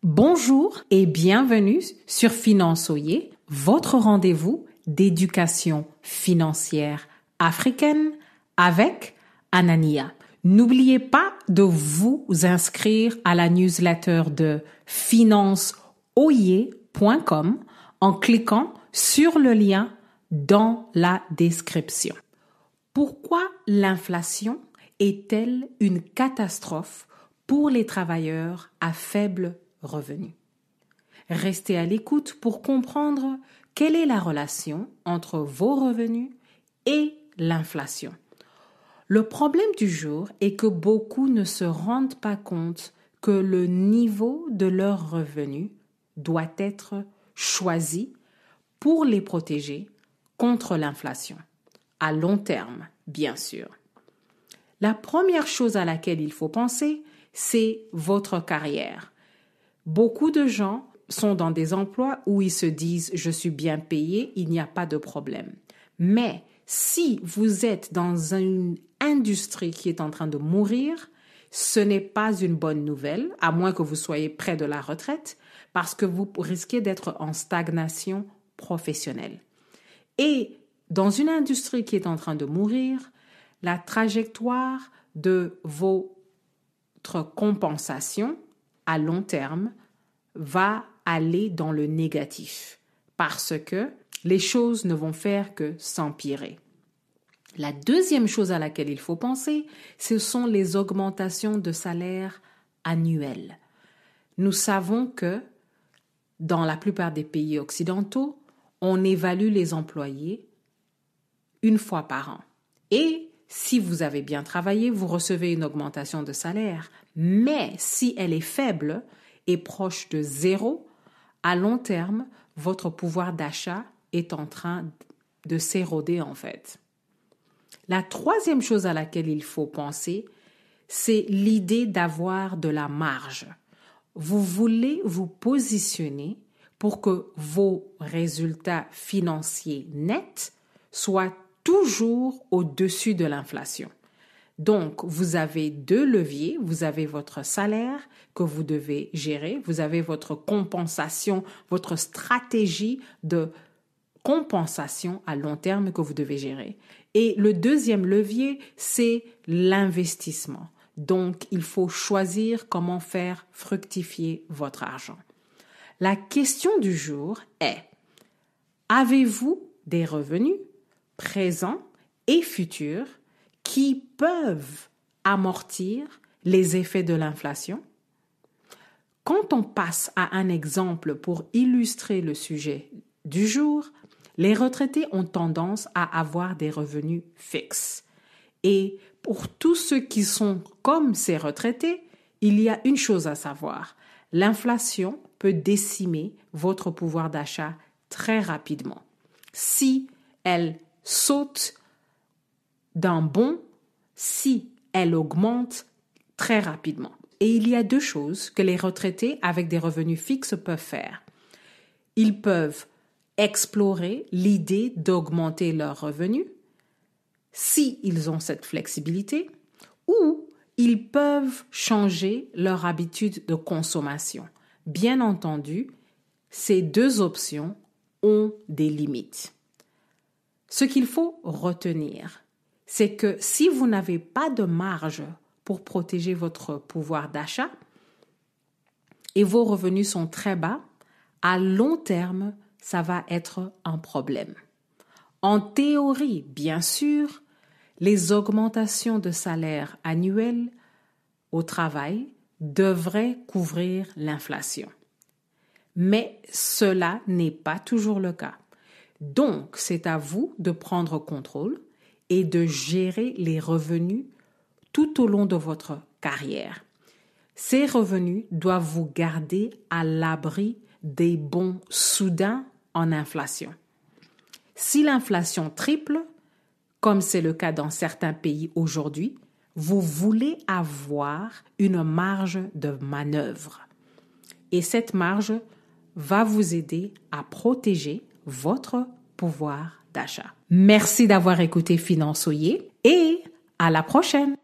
Bonjour et bienvenue sur Finançoyer, votre rendez-vous d'éducation financière africaine avec Anania. N'oubliez pas de vous inscrire à la newsletter de financeoyer.com en cliquant sur le lien dans la description. Pourquoi l'inflation est-elle une catastrophe pour les travailleurs à faible revenu? Restez à l'écoute pour comprendre quelle est la relation entre vos revenus et l'inflation. Le problème du jour est que beaucoup ne se rendent pas compte que le niveau de leurs revenus doit être choisi pour les protéger contre l'inflation, à long terme, bien sûr. La première chose à laquelle il faut penser, c'est votre carrière. Beaucoup de gens sont dans des emplois où ils se disent « je suis bien payé, il n'y a pas de problème ». Mais si vous êtes dans une industrie qui est en train de mourir, ce n'est pas une bonne nouvelle, à moins que vous soyez près de la retraite, parce que vous risquez d'être en stagnation professionnelle. Et dans une industrie qui est en train de mourir, la trajectoire de votre compensation à long terme va aller dans le négatif parce que les choses ne vont faire que s'empirer. La deuxième chose à laquelle il faut penser, ce sont les augmentations de salaire annuelles. Nous savons que dans la plupart des pays occidentaux, on évalue les employés une fois par an. Et si vous avez bien travaillé, vous recevez une augmentation de salaire. Mais si elle est faible et proche de zéro, à long terme, votre pouvoir d'achat est en train de s'éroder en fait. La troisième chose à laquelle il faut penser, c'est l'idée d'avoir de la marge. Vous voulez vous positionner pour que vos résultats financiers nets soient toujours au-dessus de l'inflation. Donc, vous avez deux leviers. Vous avez votre salaire que vous devez gérer. Vous avez votre compensation, votre stratégie de compensation à long terme que vous devez gérer. Et le deuxième levier, c'est l'investissement. Donc, il faut choisir comment faire fructifier votre argent. La question du jour est, avez-vous des revenus présents et futurs qui peuvent amortir les effets de l'inflation? Quand on passe à un exemple pour illustrer le sujet du jour, les retraités ont tendance à avoir des revenus fixes. Et pour tous ceux qui sont comme ces retraités, il y a une chose à savoir. L'inflation peut décimer votre pouvoir d'achat très rapidement. Si elle saute d'un bond, si elle augmente très rapidement. Et il y a deux choses que les retraités avec des revenus fixes peuvent faire. Ils peuvent explorer l'idée d'augmenter leurs revenus, si ils ont cette flexibilité, ou ils peuvent changer leur habitude de consommation. Bien entendu, ces deux options ont des limites. Ce qu'il faut retenir, c'est que si vous n'avez pas de marge pour protéger votre pouvoir d'achat et vos revenus sont très bas, à long terme, ça va être un problème. En théorie, bien sûr, les augmentations de salaire annuelles au travail devraient couvrir l'inflation. Mais cela n'est pas toujours le cas. Donc, c'est à vous de prendre contrôle et de gérer les revenus tout au long de votre carrière. Ces revenus doivent vous garder à l'abri des bonds soudains en inflation. Si l'inflation triple, comme c'est le cas dans certains pays aujourd'hui, vous voulez avoir une marge de manœuvre. Et cette marge va vous aider à protéger votre pouvoir d'achat. Merci d'avoir écouté Finançoyer et à la prochaine!